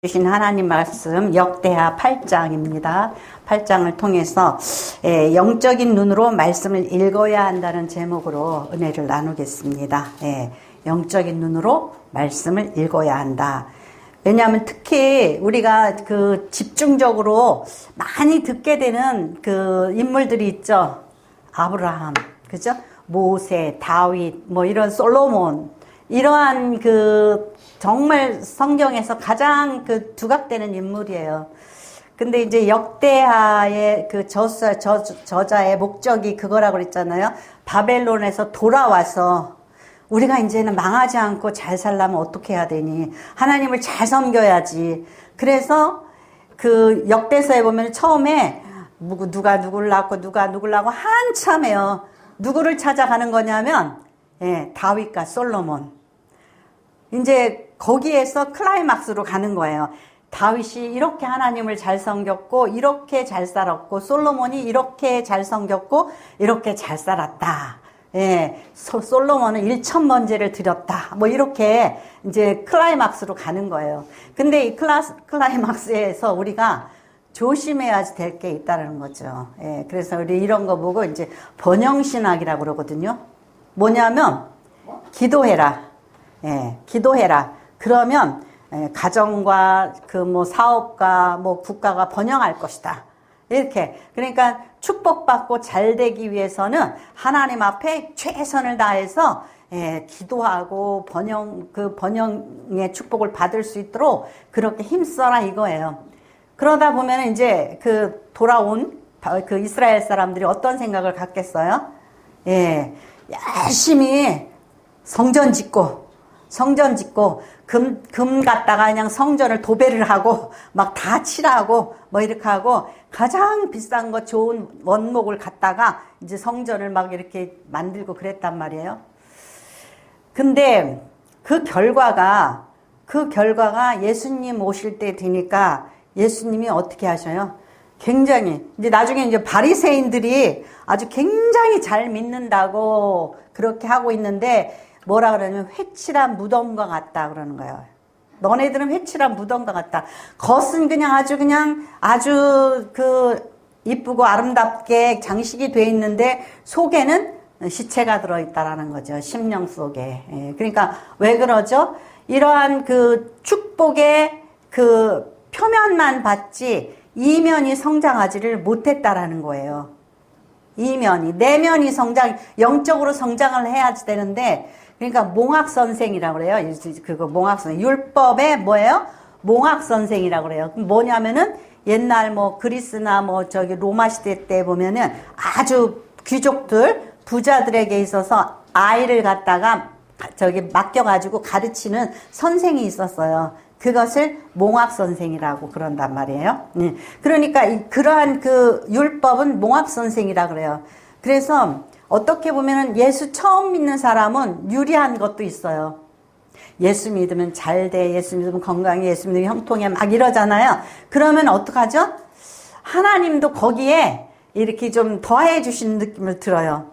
주신 하나님 말씀 역대하 8장입니다. 8장을 통해서 영적인 눈으로 말씀을 읽어야 한다는 제목으로 은혜를 나누겠습니다. 영적인 눈으로 말씀을 읽어야 한다. 왜냐하면 특히 우리가 그 집중적으로 많이 듣게 되는 그 인물들이 있죠. 아브라함, 그죠? 모세, 다윗, 뭐 이런 솔로몬, 이러한 그 정말 성경에서 가장 그 두각되는 인물이에요. 근데 이제 역대하의 그 저자의 목적이 그거라고 그랬잖아요. 바벨론에서 돌아와서 우리가 이제는 망하지 않고 잘 살려면 어떻게 해야 되니? 하나님을 잘 섬겨야지. 그래서 그 역대서에 보면 처음에 누가 누구를 낳고 누가 누구를 낳고 한참해요. 누구를 찾아가는 거냐면 다윗과 솔로몬. 이제 거기에서 클라이막스로 가는 거예요. 다윗이 이렇게 하나님을 잘 섬겼고 이렇게 잘 살았고 솔로몬이 이렇게 잘 섬겼고 이렇게 잘 살았다. 솔로몬은 1,000번제를 드렸다. 뭐 이렇게 이제 클라이막스로 가는 거예요. 근데 이 클라이막스에서 우리가 조심해야 될 게 있다는 거죠. 그래서 우리 이런 거 보고 이제 번영신학이라고 그러거든요. 뭐냐면 기도해라. 기도해라. 그러면 가정과 그 뭐 사업과 뭐 국가가 번영할 것이다. 이렇게. 그러니까 축복받고 잘 되기 위해서는 하나님 앞에 최선을 다해서 기도하고 번영의 축복을 받을 수 있도록 그렇게 힘써라 이거예요. 그러다 보면 이제 그 돌아온 그 이스라엘 사람들이 어떤 생각을 갖겠어요? 열심히 성전 짓고 금 갖다가 그냥 성전을 도배를 하고 막 다 칠하고 뭐 이렇게 하고 가장 비싼 거 좋은 원목을 갖다가 이제 성전을 막 이렇게 만들고 그랬단 말이에요. 근데 그 결과가 예수님 오실 때 되니까 예수님이 어떻게 하셔요? 굉장히 이제 나중에 이제 바리새인들이 아주 굉장히 잘 믿는다고 그렇게 하고 있는데 뭐라 그러냐면 회칠한 무덤과 같다 그러는 거예요. 너네들은 회칠한 무덤과 같다. 겉은 그냥 아주 그 이쁘고 아름답게 장식이 돼 있는데 속에는 시체가 들어있다라는 거죠. 심령 속에. 그러니까 왜 그러죠? 이러한 그 축복의 그 표면만 받지 이면이 성장하지를 못했다라는 거예요. 내면이 영적으로 성장을 해야 되는데, 그러니까 몽학선생이라고 그래요. 그거 몽학선생. 율법의 뭐예요? 몽학선생이라고 그래요. 뭐냐면은 옛날 뭐 그리스나 뭐 로마 시대 때 보면은 아주 귀족들, 부자들에게 있어서 아이를 갖다가 맡겨가지고 가르치는 선생이 있었어요. 그것을 몽학선생이라고 그런단 말이에요. 그러니까 그러한 그 율법은 몽학선생이라 그래요. 그래서 어떻게 보면은 예수 처음 믿는 사람은 유리한 것도 있어요. 예수 믿으면 잘 돼, 예수 믿으면 건강해, 예수 믿으면 형통해 막 이러잖아요. 그러면 어떡하죠? 하나님도 거기에 이렇게 좀 더해 주시는 느낌을 들어요.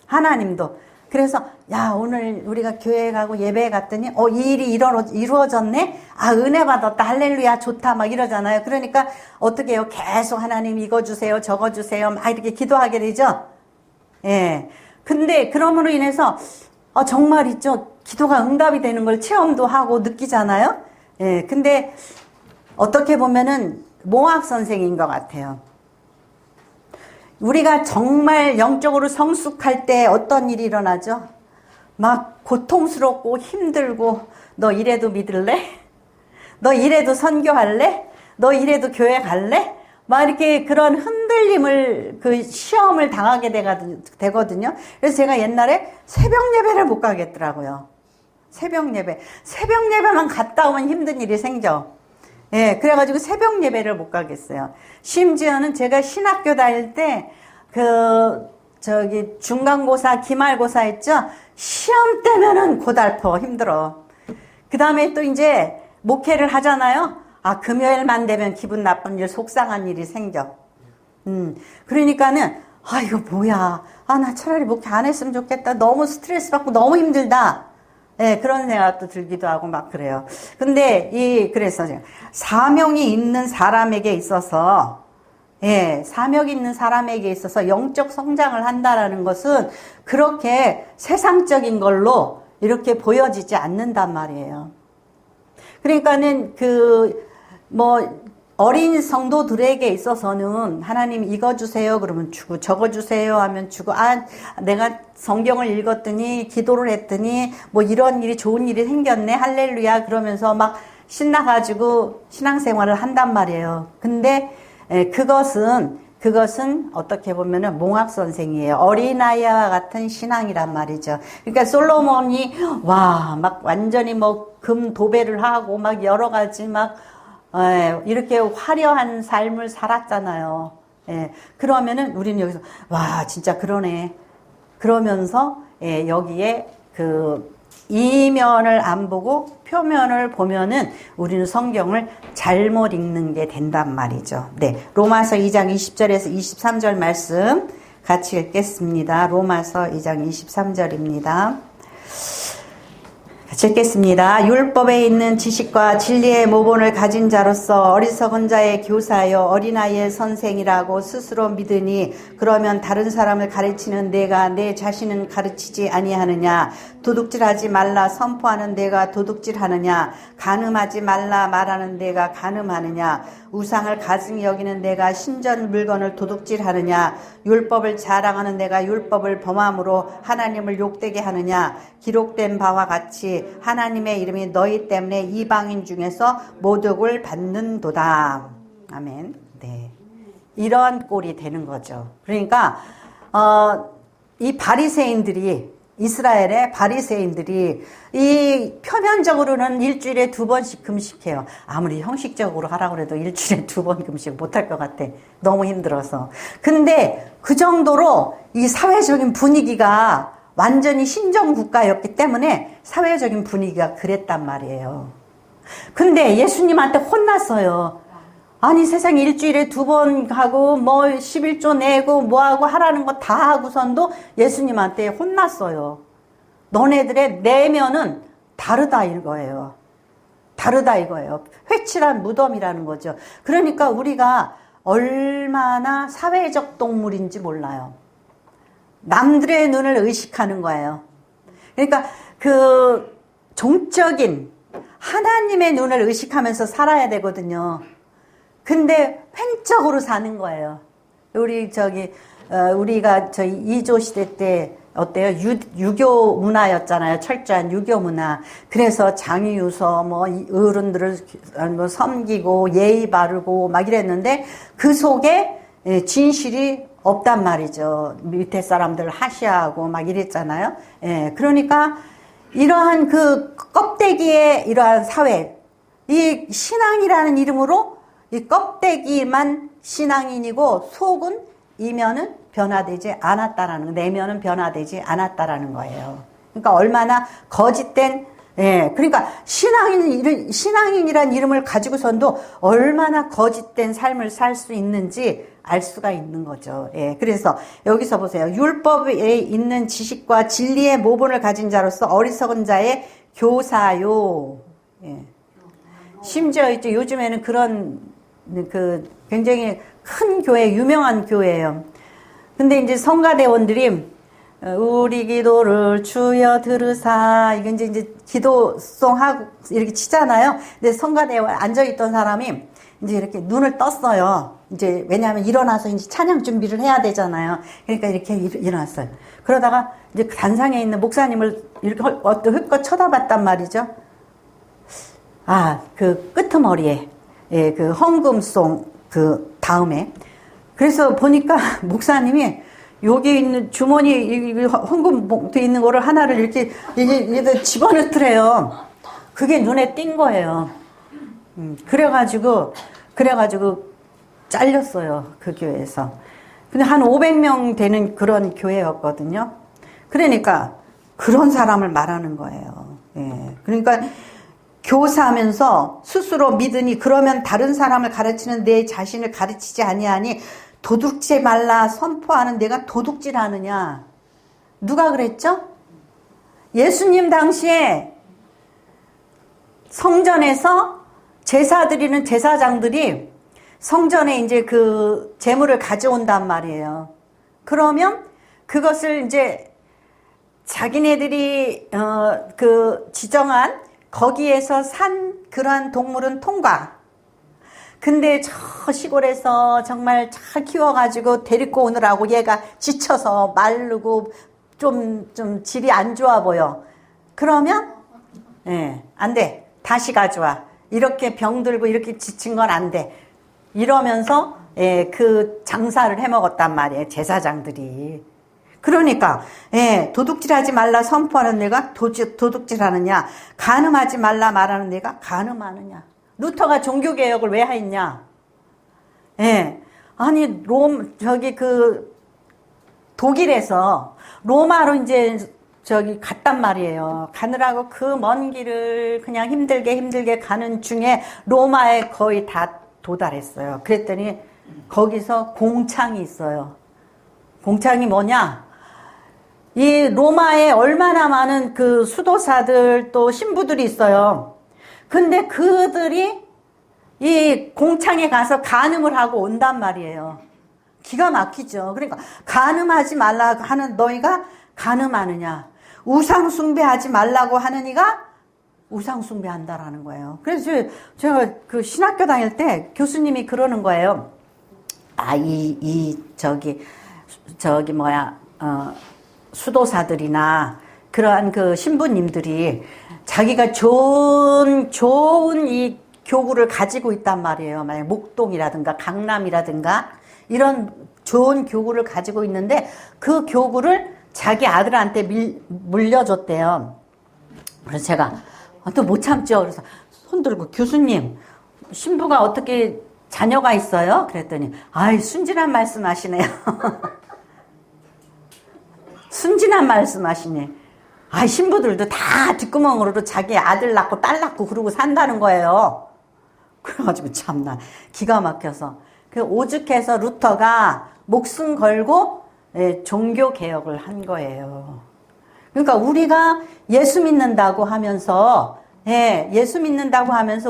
하나님도. 그래서 야 오늘 우리가 교회에 가고 예배에 갔더니 이 일이 이루어졌네. 은혜 받았다. 할렐루야 좋다 막 이러잖아요. 그러니까 어떻게 해요? 계속 하나님 이거 주세요 저거 주세요 막 이렇게 기도하게 되죠. 근데 그럼으로 인해서 정말 있죠. 기도가 응답이 되는 걸 체험도 하고 느끼잖아요. 근데 어떻게 보면은 몽학 선생인 것 같아요. 우리가 정말 영적으로 성숙할 때 어떤 일이 일어나죠? 막 고통스럽고 힘들고 너 이래도 믿을래? 너 이래도 선교할래? 너 이래도 교회 갈래? 막 이렇게 그런 흔들림을 그 시험을 당하게 되거든요. 그래서 제가 옛날에 새벽 예배를 못 가겠더라고요. 새벽 예배만 갔다 오면 힘든 일이 생겨. 그래가지고 새벽 예배를 못 가겠어요. 심지어는 제가 신학교 다닐 때, 중간고사, 기말고사 했죠? 시험 때면은 고달퍼, 힘들어. 그 다음에 또 이제 목회를 하잖아요? 금요일만 되면 기분 나쁜 일, 속상한 일이 생겨. 그러니까는, 이거 뭐야. 나 차라리 목회 안 했으면 좋겠다. 너무 스트레스 받고 너무 힘들다. 예, 그런 생각도 들기도 하고 막 그래요. 근데 그래서 사명이 있는 사람에게 있어서, 예, 사명이 있는 사람에게 있어서 영적 성장을 한다라는 것은 그렇게 세상적인 걸로 이렇게 보여지지 않는단 말이에요. 그러니까는 어린 성도들에게 있어서는 하나님 이거 주세요 그러면 주고, 저거 주세요 하면 주고, 내가 성경을 읽었더니 기도를 했더니 뭐 이런 일이, 좋은 일이 생겼네 할렐루야 그러면서 막 신나가지고 신앙생활을 한단 말이에요. 근데 그것은 어떻게 보면은 몽학선생이에요. 어린아이와 같은 신앙이란 말이죠. 그러니까 솔로몬이 막 완전히 뭐 금 도배를 하고 막 여러 가지 막 이렇게 화려한 삶을 살았잖아요. 그러면은 우리는 여기서 진짜 그러네. 그러면서 여기에 이면을 안 보고 표면을 보면은 우리는 성경을 잘못 읽는 게 된단 말이죠. 네. 로마서 2장 20절에서 23절 말씀 같이 읽겠습니다. 로마서 2장 23절입니다. 같이 읽겠습니다. 율법에 있는 지식과 진리의 모본을 가진 자로서 어리석은 자의 교사여 어린아이의 선생이라고 스스로 믿으니 그러면 다른 사람을 가르치는 내가 내 자신은 가르치지 아니하느냐? 도둑질하지 말라 선포하는 내가 도둑질하느냐? 간음하지 말라 말하는 내가 간음하느냐? 우상을 가증히 여기는 내가 신전 물건을 도둑질하느냐? 율법을 자랑하는 내가 율법을 범함으로 하나님을 욕되게 하느냐? 기록된 바와 같이 하나님의 이름이 너희 때문에 이방인 중에서 모독을 받는도다. 아멘. 네. 이런 꼴이 되는 거죠. 그러니까 이 바리새인들이, 이스라엘의 바리새인들이 이 표면적으로는 일주일에 2번씩 금식해요. 아무리 형식적으로 하라고 해도 일주일에 2번 금식 못할 것 같아. 너무 힘들어서. 근데 그 정도로 이 사회적인 분위기가 완전히 신정국가였기 때문에 사회적인 분위기가 그랬단 말이에요. 근데 예수님한테 혼났어요. 아니 세상에 일주일에 2번 하고 뭐 11조 내고 뭐하고 하라는 거 다 하고선도 예수님한테 혼났어요. 너네들의 내면은 다르다 이거예요. 다르다 이거예요. 회칠한 무덤이라는 거죠. 그러니까 우리가 얼마나 사회적 동물인지 몰라요. 남들의 눈을 의식하는 거예요. 그러니까 종적인 하나님의 눈을 의식하면서 살아야 되거든요. 근데 횡적으로 사는 거예요. 우리가 저희 이조 시대 때 어때요? 유교 문화였잖아요. 철저한 유교 문화. 그래서 장유서 어른들을 섬기고 예의 바르고 막 이랬는데 그 속에 진실이 없단 말이죠. 밑에 사람들 하시하고 막 이랬잖아요. 그러니까 이러한 껍데기의 이러한 사회, 이 신앙이라는 이름으로 이 껍데기만 신앙인이고 속은 이면은 변화되지 않았다라는, 내면은 변화되지 않았다라는 거예요. 그러니까 얼마나 거짓된, 그러니까 신앙인이란 이름을 가지고선도 얼마나 거짓된 삶을 살 수 있는지 알 수가 있는 거죠. 그래서 여기서 보세요. 율법에 있는 지식과 진리의 모본을 가진 자로서 어리석은 자의 교사요. 심지어 이제 요즘에는 그런 굉장히 큰 교회, 유명한 교회예요. 근데 이제 성가대원들이 우리 기도를 주여 들으사 이게 이제 기도송 하고 이렇게 치잖아요. 근데 성가대원 앉아있던 사람이 이제 이렇게 눈을 떴어요. 이제 왜냐하면 일어나서 이제 찬양 준비를 해야 되잖아요. 그러니까 이렇게 일어났어요. 그러다가 이제 단상에 있는 목사님을 이렇게 헛것 쳐다봤단 말이죠. 그 끄트머리에 그 헌금송 다음에. 그래서 보니까 목사님이 여기 있는 주머니 헌금 봉투에 있는 거를 하나를 이렇게 집어넣더래요. 그게 눈에 띈 거예요. 그래가지고 잘렸어요. 그 교회에서. 근데 한 500명 되는 그런 교회였거든요. 그러니까 그런 사람을 말하는 거예요. 그러니까 교사하면서 스스로 믿으니 그러면 다른 사람을 가르치는 내 자신을 가르치지 아니하니 도둑질 말라 선포하는 내가 도둑질하느냐. 누가 그랬죠? 예수님 당시에 성전에서 제사 드리는 제사장들이 성전에 이제 그 제물을 가져온단 말이에요. 그러면 그것을 이제 자기네들이 그 지정한 거기에서 산 그러한 동물은 통과. 근데 저 시골에서 정말 잘 키워가지고 데리고 오느라고 얘가 지쳐서 마르고 좀 질이 안 좋아 보여. 그러면 안 돼. 다시 가져와. 이렇게 병들고 이렇게 지친 건 안 돼. 이러면서 그 장사를 해먹었단 말이에요. 제사장들이. 그러니까 도둑질하지 말라 선포하는 내가 도둑질하느냐, 간음하지 말라 말하는 내가 간음하느냐. 루터가 종교개혁을 왜 했냐? 아니 독일에서 로마로 이제 갔단 말이에요. 가느라고 그 먼 길을 그냥 힘들게 가는 중에 로마에 거의 다 도달했어요. 그랬더니 거기서 공창이 있어요. 공창이 뭐냐? 이 로마에 얼마나 많은 그 수도사들 또 신부들이 있어요. 근데 그들이 이 공창에 가서 간음을 하고 온단 말이에요. 기가 막히죠. 그러니까 간음하지 말라 하는 너희가 간음하느냐, 우상 숭배하지 말라고 하는 이가 우상 숭배한다라는 거예요. 그래서 제가 그 신학교 다닐 때 교수님이 그러는 거예요. 수도사들이나 그러한 그 신부님들이 자기가 좋은 이 교구를 가지고 있단 말이에요. 만약 목동이라든가 강남이라든가 이런 좋은 교구를 가지고 있는데 그 교구를 자기 아들한테 물려줬대요. 그래서 제가 또 못 참죠. 그래서 손 들고 교수님, 신부가 어떻게 자녀가 있어요? 그랬더니 순진한 말씀 하시네요. 순진한 말씀 하시네. 신부들도 다 뒷구멍으로 자기 아들 낳고 딸 낳고 그러고 산다는 거예요. 그래가지고 참나 기가 막혀서 오죽해서 루터가 목숨 걸고 종교 개혁을 한 거예요. 그러니까 우리가 예수 믿는다고 하면서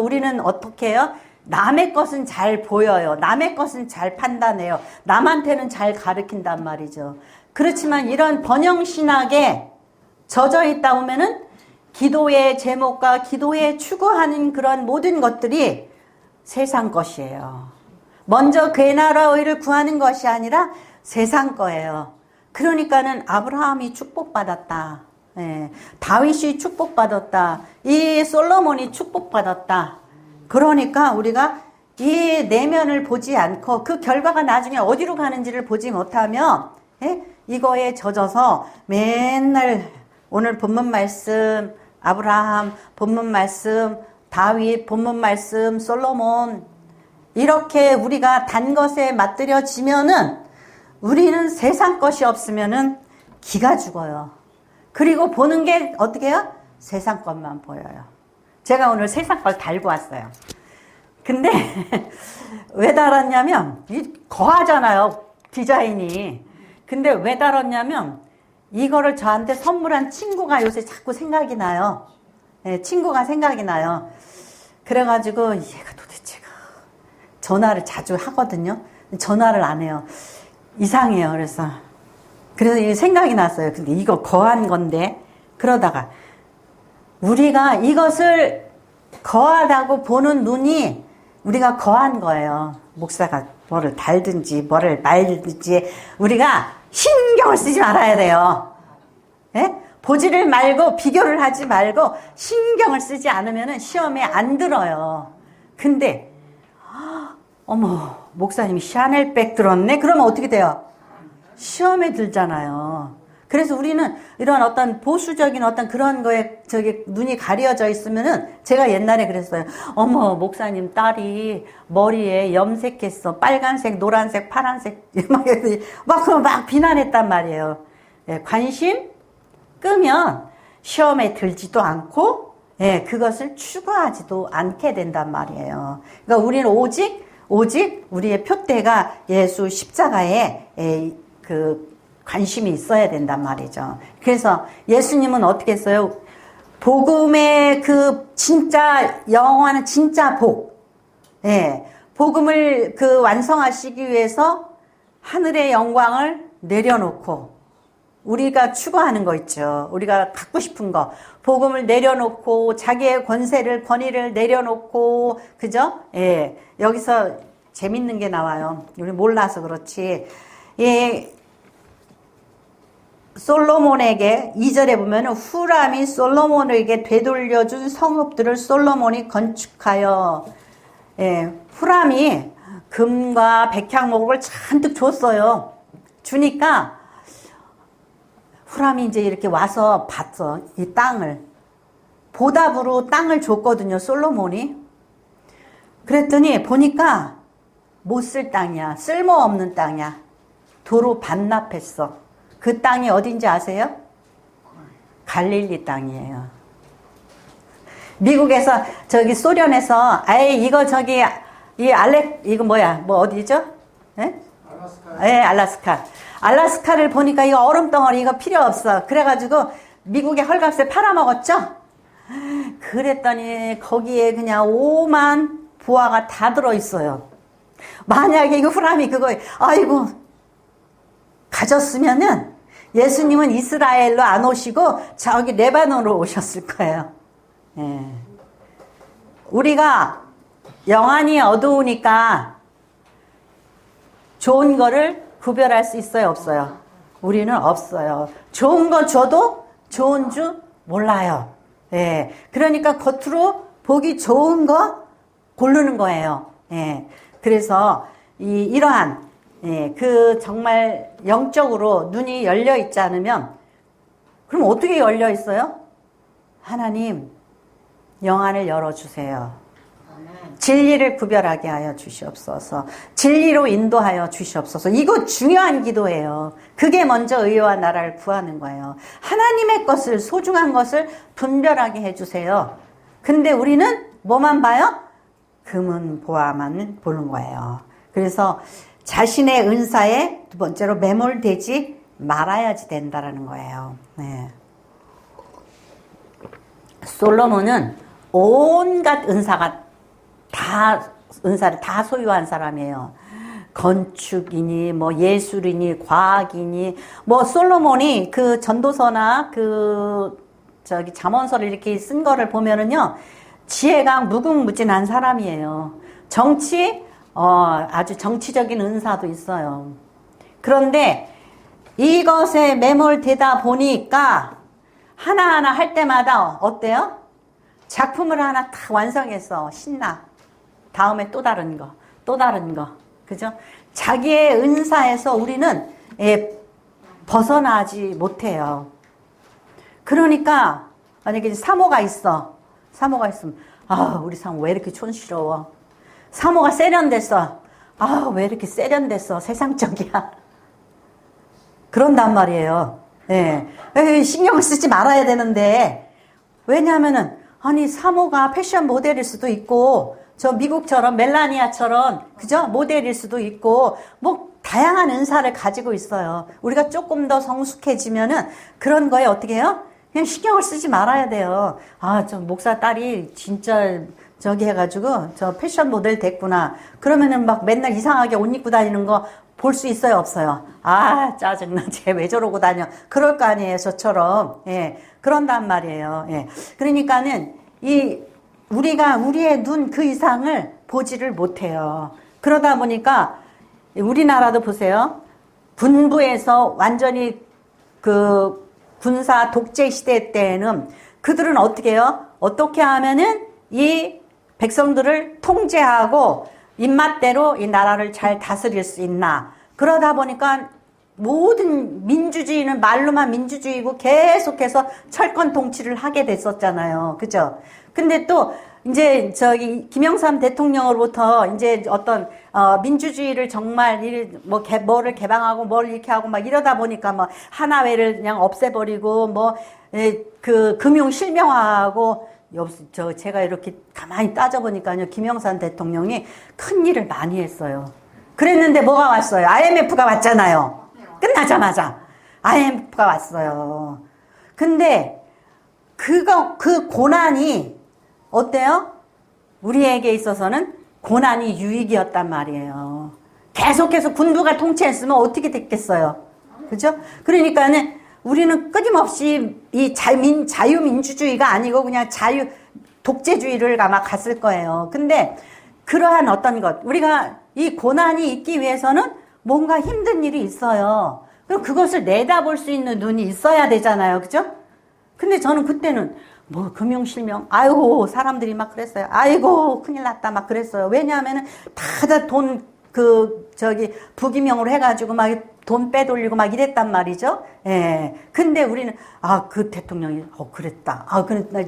우리는 어떻게 해요? 남의 것은 잘 보여요. 남의 것은 잘 판단해요. 남한테는 잘 가르친단 말이죠. 그렇지만 이런 번영신학에 젖어 있다 보면은 기도의 제목과 기도에 추구하는 그런 모든 것들이 세상 것이에요. 먼저 그의 나라와 의를 구하는 것이 아니라 세상 거예요. 그러니까는 아브라함이 축복받았다. 다윗이 축복받았다. 이 솔로몬이 축복받았다. 그러니까 우리가 이 내면을 보지 않고 그 결과가 나중에 어디로 가는지를 보지 못하면 이거에 젖어서 맨날 오늘 본문 말씀, 아브라함 본문 말씀, 다윗 본문 말씀, 솔로몬 이렇게 우리가 단 것에 맞들여지면은 우리는 세상 것이 없으면은 기가 죽어요. 그리고 보는 게 어떻게 해요? 세상 것만 보여요. 제가 오늘 세상 걸 달고 왔어요. 근데 왜 달았냐면 거하잖아요, 디자인이. 근데 왜 달았냐면 이거를 저한테 선물한 친구가 요새 자꾸 생각이 나요. 친구가 생각이 나요. 그래가지고 얘가 도대체가 전화를 자주 하거든요. 전화를 안 해요. 이상해요. 그래서 이 생각이 났어요. 근데 이거 거한 건데 그러다가 우리가 이것을 거하다고 보는 눈이 우리가 거한 거예요. 목사가 뭐를 달든지 뭐를 말든지 우리가 신경을 쓰지 말아야 돼요. 보지를 말고 비교를 하지 말고 신경을 쓰지 않으면 시험에 안 들어요. 근데 어머 목사님이 샤넬백 들었네? 그러면 어떻게 돼요? 시험에 들잖아요. 그래서 우리는 이런 어떤 보수적인 어떤 그런 거에 눈이 가려져 있으면은 제가 옛날에 그랬어요. 어머 목사님 딸이 머리에 염색했어. 빨간색, 노란색, 파란색 막 비난했단 말이에요. 관심 끄면 시험에 들지도 않고 그것을 추구하지도 않게 된단 말이에요. 그러니까 우리는 오직 우리의 표대가 예수 십자가에 그 관심이 있어야 된단 말이죠. 그래서 예수님은 어떻게 했어요? 복음의 그 진짜 영원한 진짜 복, 예, 복음을 그 완성하시기 위해서 하늘의 영광을 내려놓고 우리가 추구하는 거 있죠. 우리가 갖고 싶은 거, 복음을 내려놓고 자기의 권위를 내려놓고, 그죠? 예, 여기서 재밌는 게 나와요. 우리 몰라서 그렇지. 예, 솔로몬에게 2절에 보면 후람이 솔로몬에게 되돌려준 성읍들을 솔로몬이 건축하여, 예, 후람이 금과 백향목을 잔뜩 줬어요. 주니까 후람이 이제 이렇게 와서 봤어. 이 땅을. 보답으로 땅을 줬거든요. 솔로몬이. 그랬더니 보니까 못 쓸 땅이야. 쓸모없는 땅이야. 도로 반납했어. 그 땅이 어딘지 아세요? 갈릴리 땅이에요. 미국에서 저기 소련에서 아이 이거 저기 이거 뭐야? 뭐 어디죠? 예? 알라스카. 예, 알라스카. 알라스카를 보니까 이거 얼음덩어리 이거 필요 없어. 그래가지고 미국의 헐값에 팔아먹었죠? 그랬더니 거기에 그냥 오만 부하가 다 들어있어요. 만약에 이거 후람이 그거 아이고 가졌으면은 예수님은 이스라엘로 안 오시고 저기 레바논으로 오셨을 거예요. 예. 우리가 영안이 어두우니까 좋은 거를 구별할 수 있어요, 없어요? 우리는 없어요. 좋은 거 줘도 좋은 줄 몰라요. 예. 그러니까 겉으로 보기 좋은 거 고르는 거예요. 예. 그래서 이러한 예, 그 정말 영적으로 눈이 열려 있지 않으면 그럼 어떻게 열려 있어요? 하나님 영안을 열어주세요. 진리를 구별하게 하여 주시옵소서. 진리로 인도하여 주시옵소서. 이거 중요한 기도예요. 그게 먼저 의와 나라를 구하는 거예요. 하나님의 것을 소중한 것을 분별하게 해주세요. 근데 우리는 뭐만 봐요? 금은 보아만 보는 거예요. 그래서 자신의 은사에 두 번째로 매몰되지 말아야지 된다라는 거예요. 네. 솔로몬은 온갖 은사를 다 소유한 사람이에요. 건축이니, 뭐 예술이니, 과학이니, 뭐 솔로몬이 그 전도서나 저기 잠언서를 이렇게 쓴 거를 보면은요, 지혜가 무궁무진한 사람이에요. 아주 정치적인 은사도 있어요. 그런데 이것에 매몰되다 보니까 하나하나 할 때마다 어때요? 작품을 하나 딱 완성해서 신나. 다음에 또 다른 거, 또 다른 거. 그죠? 자기의 은사에서 우리는 벗어나지 못해요. 그러니까 만약에 사모가 있으면 우리 사모 왜 이렇게 촌스러워? 사모가 세련됐어. 왜 이렇게 세련됐어? 세상적이야. 그런단 말이에요. 예. 신경을 쓰지 말아야 되는데, 왜냐하면은, 사모가 패션 모델일 수도 있고, 저 미국처럼 멜라니아처럼, 그죠? 모델일 수도 있고, 뭐, 다양한 은사를 가지고 있어요. 우리가 조금 더 성숙해지면은, 그런 거에 어떻게 해요? 그냥 신경을 쓰지 말아야 돼요. 저 목사 딸이 진짜, 저기 해가지고 저 패션 모델 됐구나. 그러면은 막 맨날 이상하게 옷 입고 다니는 거 볼 수 있어요, 없어요? 짜증나. 쟤 왜 저러고 다녀? 그럴 거 아니에요, 저처럼. 예. 그런단 말이에요. 예. 그러니까는 우리가 우리의 눈 그 이상을 보지를 못해요. 그러다 보니까 우리나라도 보세요. 군부에서 완전히 그 군사 독재 시대 때에는 그들은 어떻게 해요? 어떻게 하면은 이 백성들을 통제하고 입맛대로 이 나라를 잘 다스릴 수 있나. 그러다 보니까 모든 민주주의는 말로만 민주주의고 계속해서 철권 통치를 하게 됐었잖아요. 그죠? 근데 또 이제 저기 김영삼 대통령으로부터 이제 어떤 민주주의를 정말 뭐를 개방하고 뭘 이렇게 하고 막 이러다 보니까 뭐 하나회를 그냥 없애버리고 뭐 그 금융 실명화하고 제가 이렇게 가만히 따져보니까요, 김영삼 대통령이 큰 일을 많이 했어요. 그랬는데 뭐가 왔어요? IMF가 왔잖아요. 끝나자마자 IMF가 왔어요. 근데 그 고난이 어때요? 우리에게 있어서는 고난이 유익이었단 말이에요. 계속해서 군부가 통치했으면 어떻게 됐겠어요? 그죠? 그러니까는 우리는 끊임없이 이 자유민주주의가 아니고 그냥 독재주의를 아마 갔을 거예요. 근데 그러한 어떤 것, 우리가 이 고난이 있기 위해서는 뭔가 힘든 일이 있어요. 그럼 그것을 내다볼 수 있는 눈이 있어야 되잖아요. 그죠? 근데 저는 그때는 뭐 금융실명, 아이고 사람들이 막 그랬어요. 아이고 큰일 났다 막 그랬어요. 왜냐하면은 다 돈 부기명으로 해가지고 막 돈 빼돌리고 막 이랬단 말이죠. 예. 근데 우리는 그 대통령이 그랬다.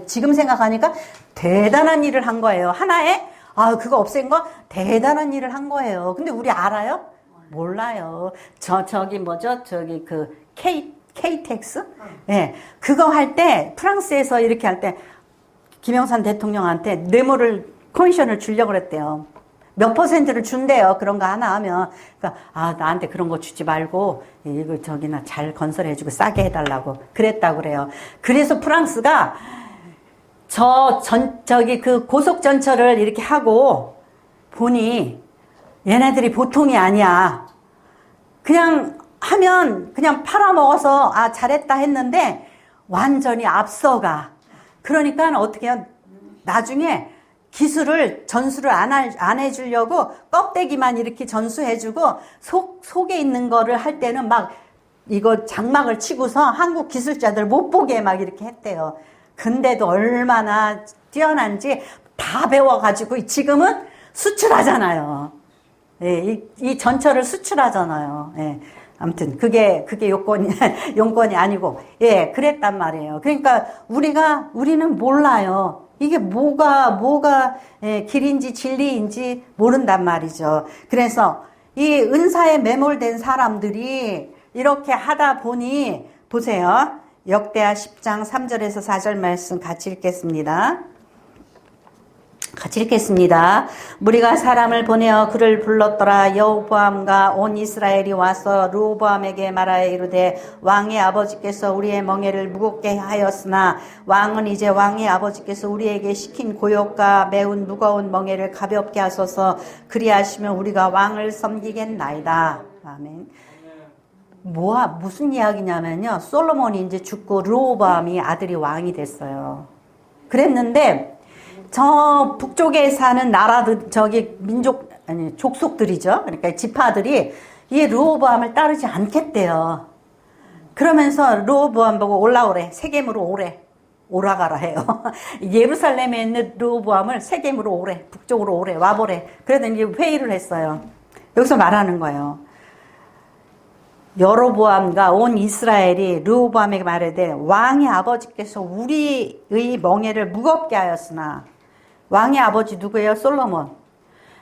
지금 생각하니까 대단한 일을 한 거예요. 하나의 그거 없앤 거 대단한 일을 한 거예요. 근데 우리 알아요? 몰라요. KTX? 예. 그거 할 때, 프랑스에서 이렇게 할 때, 김영삼 대통령한테 뇌물을, 커미션을 주려고 그랬대요. 몇 퍼센트를 준대요. 그런 거 하나 하면. 그러니까, 나한테 그런 거 주지 말고, 이거 잘 건설해주고 싸게 해달라고. 그랬다고 그래요. 그래서 프랑스가, 그 고속전철을 이렇게 하고, 보니, 얘네들이 보통이 아니야. 그냥 하면 그냥 팔아먹어서 잘했다 했는데 완전히 앞서가. 그러니까 어떻게 해요? 나중에 전수를 안 해주려고 껍데기만 이렇게 전수해주고 속에 있는 거를 할 때는 막 이거 장막을 치고서 한국 기술자들 못 보게 막 이렇게 했대요. 근데도 얼마나 뛰어난지 다 배워가지고 지금은 수출하잖아요. 예, 이 전철을 수출하잖아요. 예. 아무튼 그게 용건이 아니고 그랬단 말이에요. 그러니까 우리는 몰라요. 이게 뭐가 길인지 진리인지 모른단 말이죠. 그래서 이 은사에 매몰된 사람들이 이렇게 하다 보니 보세요. 역대하 10장 3절에서 4절 말씀 같이 읽겠습니다. 무리가 사람을 보내어 그를 불렀더라. 여호보암과 온 이스라엘이 와서 르호보암에게 말하여 이르되 왕의 아버지께서 우리의 멍에를 무겁게 하였으나 왕은 이제 왕의 아버지께서 우리에게 시킨 고욕과 매운 무거운 멍에를 가볍게 하소서. 그리하시면 우리가 왕을 섬기겠나이다. 아멘. 무슨 이야기냐면요. 솔로몬이 이제 죽고 르호보암이 아들이 왕이 됐어요. 그랬는데 저 북쪽에 사는 나라들, 족속들이죠. 그러니까 지파들이 이 르호보암을 따르지 않겠대요. 그러면서 르호보암 보고 올라오래. 세겜으로 오라가라 해요. 예루살렘에 있는 르호보암을 세겜으로 오래. 북쪽으로 오래. 와보래. 그러더니 회의를 했어요. 여기서 말하는 거예요. 여로보암과 온 이스라엘이 르호보암에게 말하되 왕의 아버지께서 우리의 멍에를 무겁게 하였으나 왕의 아버지 누구예요? 솔로몬.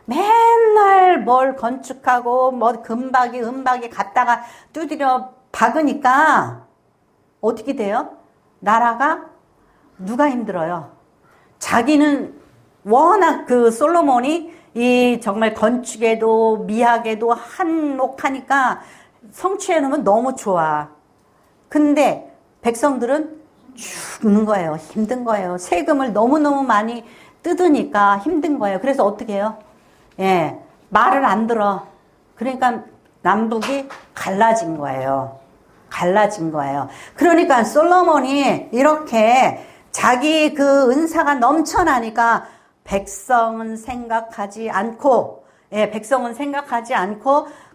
맨날 뭘 건축하고 은박이 갖다가 두드려 박으니까 어떻게 돼요? 나라가 누가 힘들어요? 자기는 워낙 솔로몬이 이 정말 건축에도 미학에도 한몫하니까 성취해 놓으면 너무 좋아. 근데 백성들은 죽는 거예요. 힘든 거예요. 세금을 너무너무 많이 뜯으니까 힘든 거예요. 그래서 어떻게 해요? 말을 안 들어. 그러니까 남북이 갈라진 거예요. 그러니까 솔로몬이 이렇게 자기 그 은사가 넘쳐나니까 백성은 생각하지 않고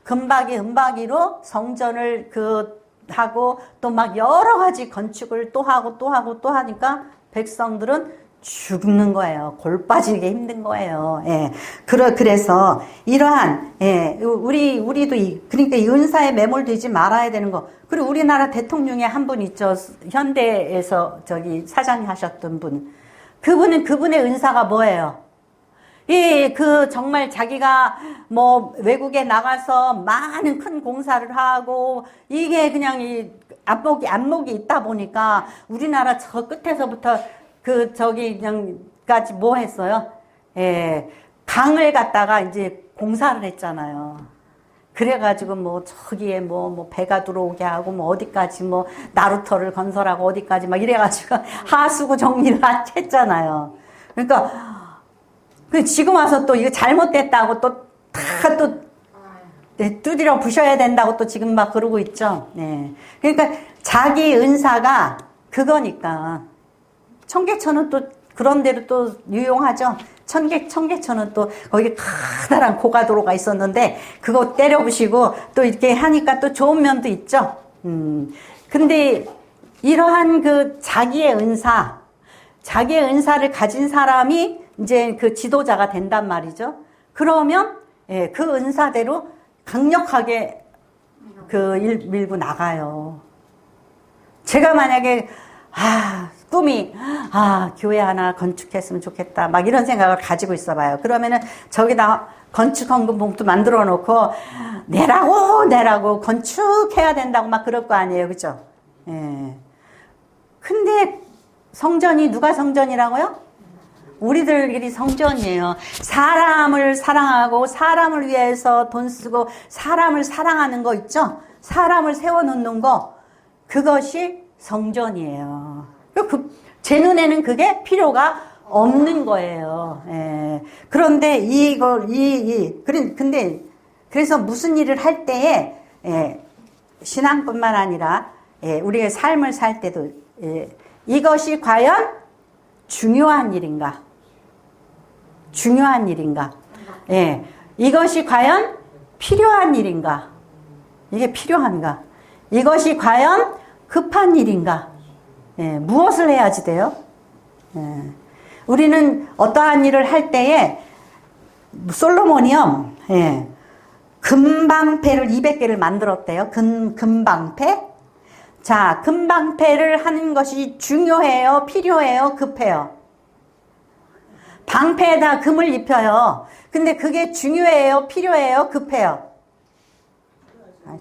은박이로 성전을 하고 또 막 여러 가지 건축을 또 하니까 백성들은 죽는 거예요. 골 빠지게 힘든 거예요. 그래서 이러한 우리도 그러니까 이 은사에 매몰되지 말아야 되는 거. 그리고 우리나라 대통령에 한 분 있죠. 현대에서 사장이 하셨던 분. 그분의 은사가 뭐예요? 정말 자기가 외국에 나가서 많은 큰 공사를 하고, 이게 그냥 안목이 있다 보니까, 우리나라 저 끝에서부터 까지 뭐 했어요? 강을 갖다가 이제 공사를 했잖아요. 그래가지고 뭐 저기에 뭐 배가 들어오게 하고 뭐 어디까지 뭐 나루터를 건설하고 어디까지 막 이래가지고 하수구 정리를 했잖아요. 그러니까 지금 와서 또 이거 잘못됐다고 또 다 또 두드려 부셔야 된다고 또 지금 막 그러고 있죠. 네. 그러니까 자기 은사가 그거니까 청계천은 또 그런 데로 또 유용하죠. 청계천은 또 거기 커다란 고가도로가 있었는데 그거 때려 부시고 또 이렇게 하니까 또 좋은 면도 있죠. 근데 이러한 그 자기의 은사를 가진 사람이 이제 그 지도자가 된단 말이죠. 그러면 예, 그 은사대로 강력하게 밀고 나가요. 제가 만약에 꿈이 교회 하나 건축했으면 좋겠다 막 이런 생각을 가지고 있어 봐요. 그러면은 저기다 건축 헌금 봉투 만들어 놓고 내라고 건축해야 된다고 막 그럴 거 아니에요. 그죠? 예. 근데 성전이 누가 성전이라고요? 우리들끼리 성전이에요. 사람을 사랑하고 사람을 위해서 돈 쓰고 사람을 사랑하는 거 있죠? 사람을 세워놓는 거, 그것이 성전이에요. 제 눈에는 그게 필요가 없는 거예요. 예. 그런데 그래서 무슨 일을 할 때에, 신앙뿐만 아니라, 우리의 삶을 살 때도, 이것이 과연 중요한 일인가? 예. 이것이 과연 필요한 일인가? 이게 필요한가? 이것이 과연 급한 일인가? 예. 무엇을 해야지 돼요? 예. 우리는 어떠한 일을 할 때에 솔로몬이요, 예. 금방패를 200개를 만들었대요. 금방패? 자, 금방패를 하는 것이 중요해요? 필요해요? 급해요? 방패에다 금을 입혀요. 근데 그게 중요해요? 필요해요? 급해요?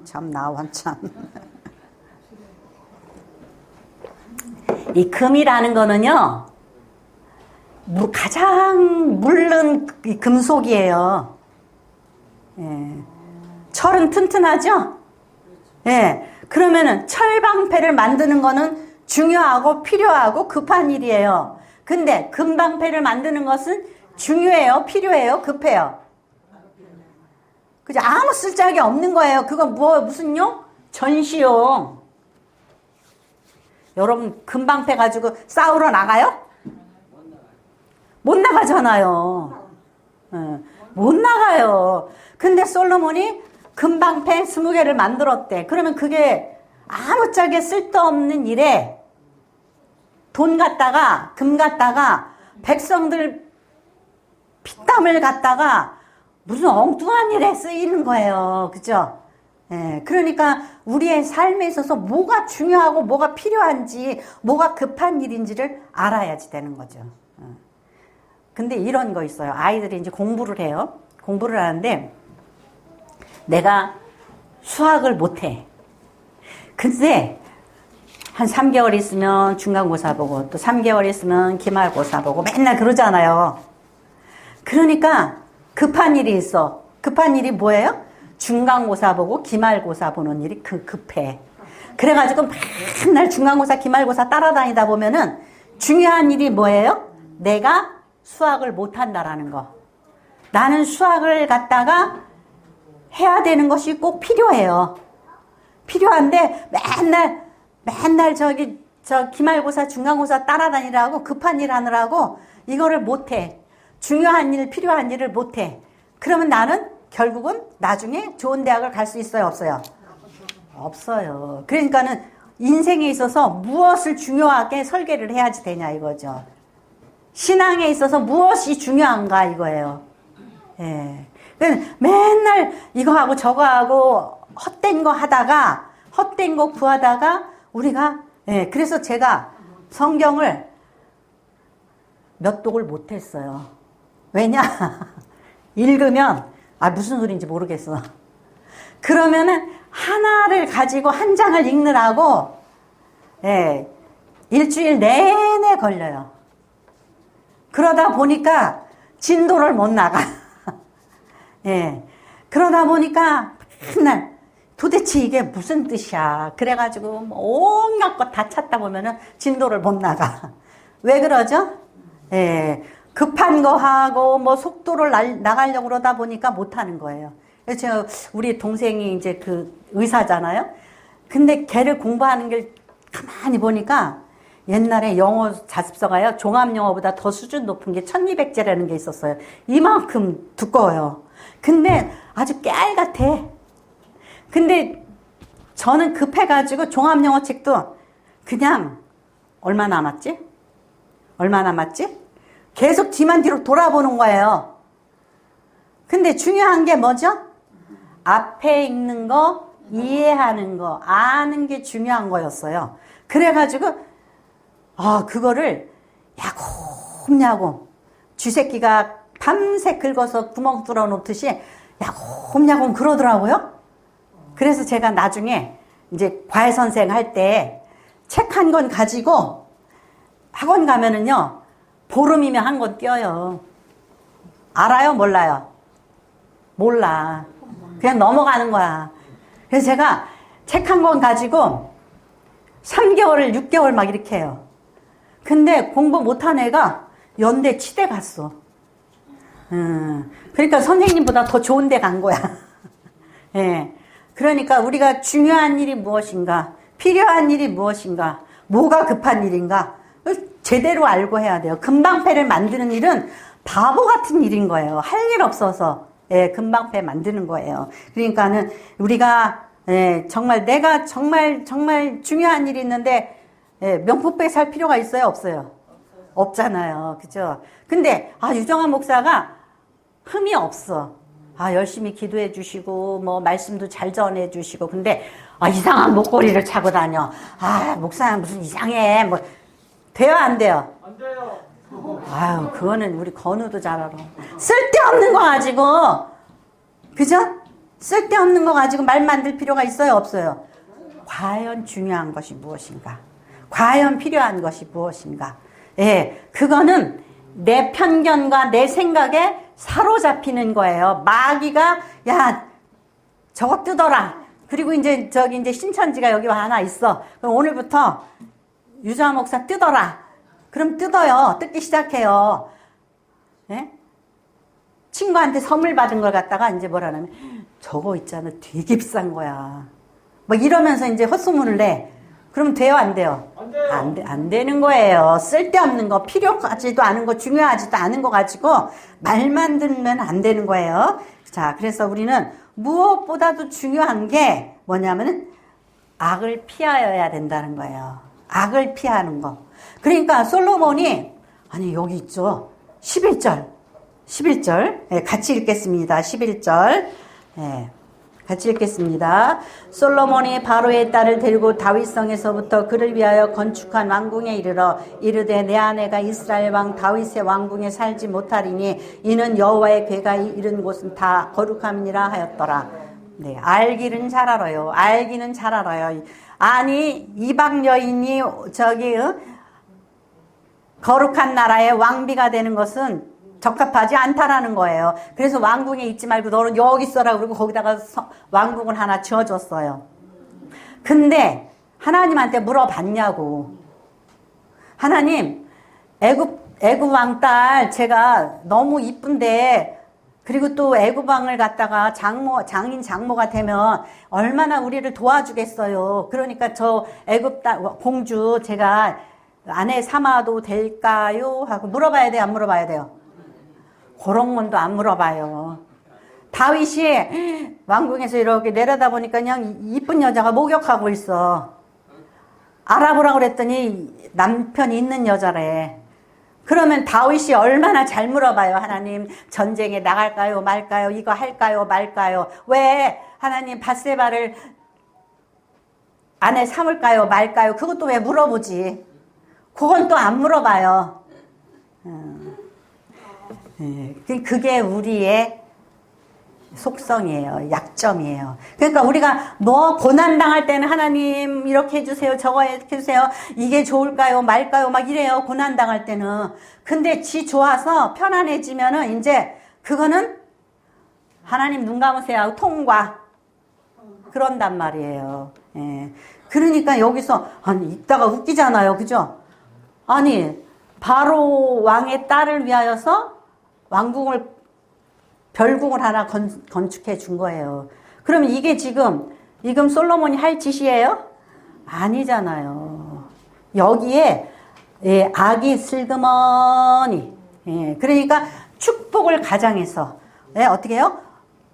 참, 참. 이 금이라는 거는요, 가장 물른 금속이에요. 예. 철은 튼튼하죠? 예. 그러면은 철방패를 만드는 거는 중요하고 필요하고 급한 일이에요. 근데 금방패를 만드는 것은 중요해요, 필요해요, 급해요. 그죠? 아무 쓸데기 없는 거예요. 그건 무슨 용? 전시용. 여러분 금방패 가지고 싸우러 나가요? 못 나가잖아요. 못 나가요. 근데 솔로몬이 금방패 20개를 만들었대. 그러면 그게 아무짝에 쓸데없는 일에 돈 갖다가, 금 갖다가, 백성들 피땀을 갖다가 무슨 엉뚱한 일에 쓰이는 거예요. 그죠? 예, 그러니까 우리의 삶에 있어서 뭐가 중요하고 뭐가 필요한지, 뭐가 급한 일인지를 알아야지 되는 거죠. 근데 이런 거 있어요. 아이들이 이제 공부를 해요. 공부를 하는데 내가 수학을 못해. 근데 한 3개월 있으면 중간고사 보고 또 3개월 있으면 기말고사 보고 맨날 그러잖아요. 그러니까 급한 일이 있어. 급한 일이 뭐예요? 중간고사 보고 기말고사 보는 일이 급해. 그래가지고 맨날 중간고사 기말고사 따라다니다 보면은 중요한 일이 뭐예요? 내가 수학을 못한다라는 거. 나는 수학을 갖다가 해야 되는 것이 꼭 필요해요. 필요한데 맨날 기말고사 중간고사 따라다니라고 급한 일 하느라고 이거를 못해. 중요한 일 필요한 일을 못해. 그러면 나는 결국은 나중에 좋은 대학을 갈 수 있어요, 없어요? 없어요. 그러니까는 인생에 있어서 무엇을 중요하게 설계를 해야지 되냐 이거죠. 신앙에 있어서 무엇이 중요한가 이거예요. 예. 맨날 이거 하고 저거 하고 헛된 거 하다가 헛된 거 구하다가 우리가 그래서 제가 성경을 몇 독을 못했어요. 왜냐? 읽으면 무슨 소리인지 모르겠어. 그러면은 하나를 가지고 한 장을 읽느라고 일주일 내내 걸려요. 그러다 보니까 진도를 못 나가. 그러다 보니까 맨날 도대체 이게 무슨 뜻이야. 그래가지고 뭐 온갖 것 다 찾다 보면은 진도를 못 나가. 왜 그러죠? 예, 급한 거 하고 뭐 속도를 나가려고 그러다 보니까 못 하는 거예요. 그래서 제가 우리 동생이 이제 그 의사잖아요. 근데 걔를 공부하는 걸 가만히 보니까 옛날에 영어 자습서가요. 종합영어보다 더 수준 높은 게 1200제라는 게 있었어요. 이만큼 두꺼워요. 근데 아주 깨알 같아. 근데 저는 급해가지고 종합영어 책도 그냥 얼마 남았지? 계속 뒤로 돌아보는 거예요. 근데 중요한 게 뭐죠? 앞에 읽는 거, 이해하는 거, 아는 게 중요한 거였어요. 그래가지고 그거를 야곱야곱 쥐새끼가 밤새 긁어서 구멍 뚫어 놓듯이 야곱야곱 그러더라고요. 그래서 제가 나중에 이제 과외 선생 할 때 책 한 권 가지고 학원 가면은요, 보름이면 한 권 띄어요. 알아요? 몰라요? 몰라. 그냥 넘어가는 거야. 그래서 제가 책 한 권 가지고 3개월을 6개월 막 이렇게 해요. 근데 공부 못한 애가 연대 치대 갔어. 그러니까 선생님보다 더 좋은 데 간 거야. 예. 그러니까 우리가 중요한 일이 무엇인가, 필요한 일이 무엇인가, 뭐가 급한 일인가 제대로 알고 해야 돼요. 금방패를 만드는 일은 바보 같은 일인 거예요. 할 일 없어서 금방패 만드는 거예요. 그러니까는 우리가 정말 내가 정말 중요한 일이 있는데 명품백 살 필요가 있어요? 없어요? 없잖아요. 그죠? 근데 유정환 목사가 흠이 없어. 열심히 기도해 주시고 뭐 말씀도 잘 전해 주시고 근데 이상한 목걸이를 차고 다녀. 목사님 무슨 이상해. 뭐 돼요 안 돼요? 안 돼요. 그거는 우리 건우도 잘 알아. 쓸데없는 거 가지고, 그죠? 쓸데없는 거 가지고 말 만들 필요가 있어요 없어요? 과연 중요한 것이 무엇인가? 과연 필요한 것이 무엇인가? 그거는 내 편견과 내 생각에 사로잡히는 거예요. 마귀가 야 저거 뜯어라. 그리고 이제 신천지가 여기 하나 있어. 그럼 오늘부터 유정환 목사 뜯어라. 그럼 뜯어요. 뜯기 시작해요. 친구한테 선물 받은 걸 갖다가 이제 뭐라냐면 저거 있잖아 되게 비싼 거야. 뭐 이러면서 이제 헛소문을 내. 그럼 돼요 안 돼요? 안 돼요. 안 되는 거예요. 쓸데없는 거, 필요하지도 않은 거, 중요하지도 않은 거 가지고 말만 들면 안 되는 거예요. 자, 그래서 우리는 무엇보다도 중요한 게 뭐냐면은 악을 피하여야 된다는 거예요. 악을 피하는 거. 그러니까 솔로몬이 여기 있죠. 11절. 같이 읽겠습니다. 11절. 같이 읽겠습니다. 솔로몬이 바로의 딸을 데리고 다윗성에서부터 그를 위하여 건축한 왕궁에 이르러 이르되 내 아내가 이스라엘 왕 다윗의 왕궁에 살지 못하리니 이는 여호와의 궤가 이른 곳은 다 거룩함이니라 하였더라. 알기는 잘 알아요. 아니 이방 여인이 거룩한 나라의 왕비가 되는 것은 적합하지 않다라는 거예요. 그래서 왕궁에 있지 말고 너는 여기 있어라 그러고 거기다가 왕궁을 하나 지어줬어요. 근데 하나님한테 물어봤냐고. 하나님, 애굽 왕딸 제가 너무 이쁜데 그리고 또 애굽 왕을 갖다가 장인 장모가 되면 얼마나 우리를 도와주겠어요. 그러니까 저 애굽 공주 제가 아내 삼아도 될까요? 하고 물어봐야 돼요, 안 물어봐야 돼요? 그런 건도 안 물어봐요. 다윗이 왕궁에서 이렇게 내려다보니까 그냥 이쁜 여자가 목욕하고 있어. 알아보라고 그랬더니 남편이 있는 여자래. 그러면 다윗이 얼마나 잘 물어봐요. 하나님 전쟁에 나갈까요 말까요? 이거 할까요 말까요? 왜 하나님 밧세바를 아내 삼을까요 말까요? 그것도 왜 물어보지? 그건 또 안 물어봐요. 그게 우리의 속성이에요. 약점이에요. 그러니까 우리가 뭐 고난당할 때는 하나님 이렇게 해주세요. 저거 해주세요. 이게 좋을까요 말까요 막 이래요. 고난당할 때는. 근데 지 좋아서 편안해지면은 이제 그거는 하나님 눈 감으세요 하고 통과. 그런단 말이에요. 예. 그러니까 여기서 아니 이따가 웃기잖아요, 그죠? 아니 바로 왕의 딸을 위하여서 왕궁을 별궁을 하나 건축해 준 거예요. 그러면 이게 지금 솔로몬이 할 짓이에요? 아니잖아요. 여기에 예, 악이 슬그머니 예, 그러니까 축복을 가장해서 예, 어떻게 해요?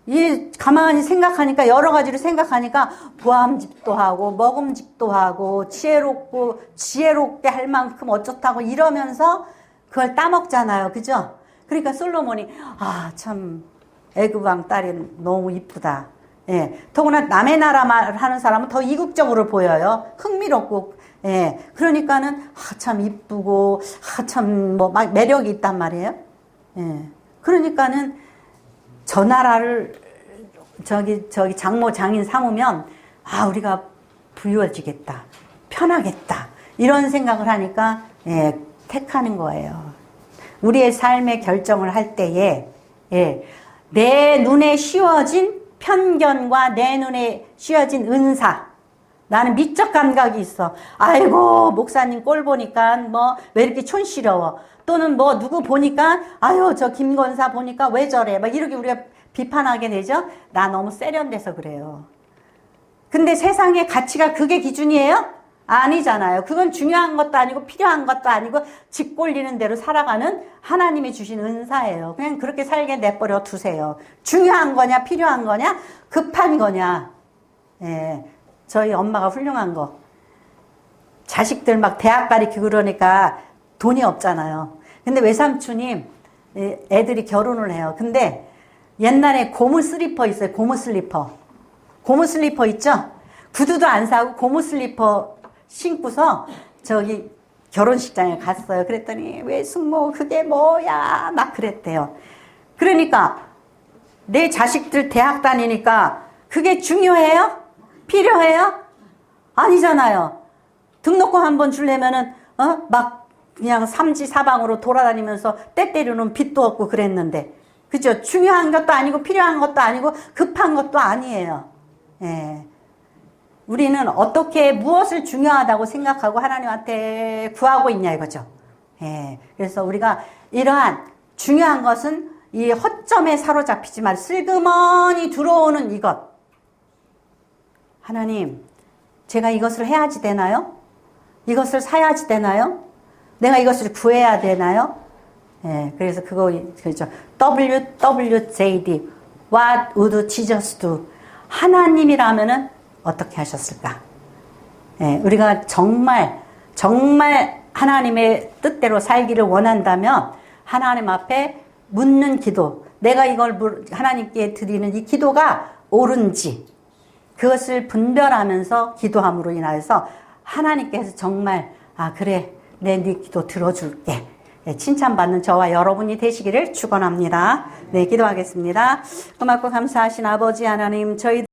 이 가만히 생각하니까 여러 가지로 생각하니까 보암집도 하고 먹음직도 하고 지혜롭게 할 만큼 어쩌다고 이러면서 그걸 따먹잖아요. 그죠? 그러니까 솔로몬이 참 애굽 왕 딸이 너무 이쁘다. 예. 더구나 남의 나라 말 하는 사람은 더 이국적으로 보여요. 흥미롭고 예. 그러니까는 참 이쁘고 참 뭐 막 매력이 있단 말이에요. 예. 그러니까는 저 나라를 저기 장모 장인 삼으면 우리가 부유해지겠다. 편하겠다. 이런 생각을 하니까 예, 택하는 거예요. 우리의 삶의 결정을 할 때에 예, 내 눈에 씌워진 편견과 내 눈에 씌워진 은사 나는 미적 감각이 있어. 아이고 목사님 꼴 보니까 뭐 왜 이렇게 촌스러워. 또는 뭐 누구 보니까 아유 저 김권사 보니까 왜 저래. 막 이렇게 우리가 비판하게 되죠. 나 너무 세련돼서 그래요. 근데 세상의 가치가 그게 기준이에요? 아니잖아요. 그건 중요한 것도 아니고 필요한 것도 아니고 집 꼴리는 대로 살아가는 하나님이 주신 은사예요. 그냥 그렇게 살게 내버려 두세요. 중요한 거냐 필요한 거냐 급한 거냐. 예, 저희 엄마가 훌륭한 거. 자식들 막 대학 가리키고 그러니까 돈이 없잖아요. 근데 외삼촌이 애들이 결혼을 해요. 근데 옛날에 고무 슬리퍼 있어요. 고무 슬리퍼 있죠? 구두도 안 사고 고무 슬리퍼 신고서 저기 결혼식장에 갔어요. 그랬더니 왜 숙모 그게 뭐야 막 그랬대요. 그러니까 내 자식들 대학 다니니까 그게 중요해요? 필요해요? 아니잖아요. 등록금 한번 주려면은 막 그냥 삼지사방으로 돌아다니면서 때 때려놓은 빚도 없고 그랬는데 그죠? 중요한 것도 아니고 필요한 것도 아니고 급한 것도 아니에요. 예. 우리는 어떻게 무엇을 중요하다고 생각하고 하나님한테 구하고 있냐 이거죠. 예. 그래서 우리가 이러한 중요한 것은 이 허점에 사로잡히지 말 슬그머니 들어오는 이것. 하나님, 제가 이것을 해야지 되나요? 이것을 사야지 되나요? 내가 이것을 구해야 되나요? 예, 그래서 그죠. WWJD. What would Jesus do? 하나님이라면은 어떻게 하셨을까? 예, 우리가 정말 하나님의 뜻대로 살기를 원한다면 하나님 앞에 묻는 기도, 내가 이걸 하나님께 드리는 이 기도가 옳은지 그것을 분별하면서 기도함으로 인하여서 하나님께서 정말 그래 네 기도 들어줄게. 네, 칭찬받는 저와 여러분이 되시기를 축원합니다. 네, 기도하겠습니다. 고맙고 감사하신 아버지 하나님, 저희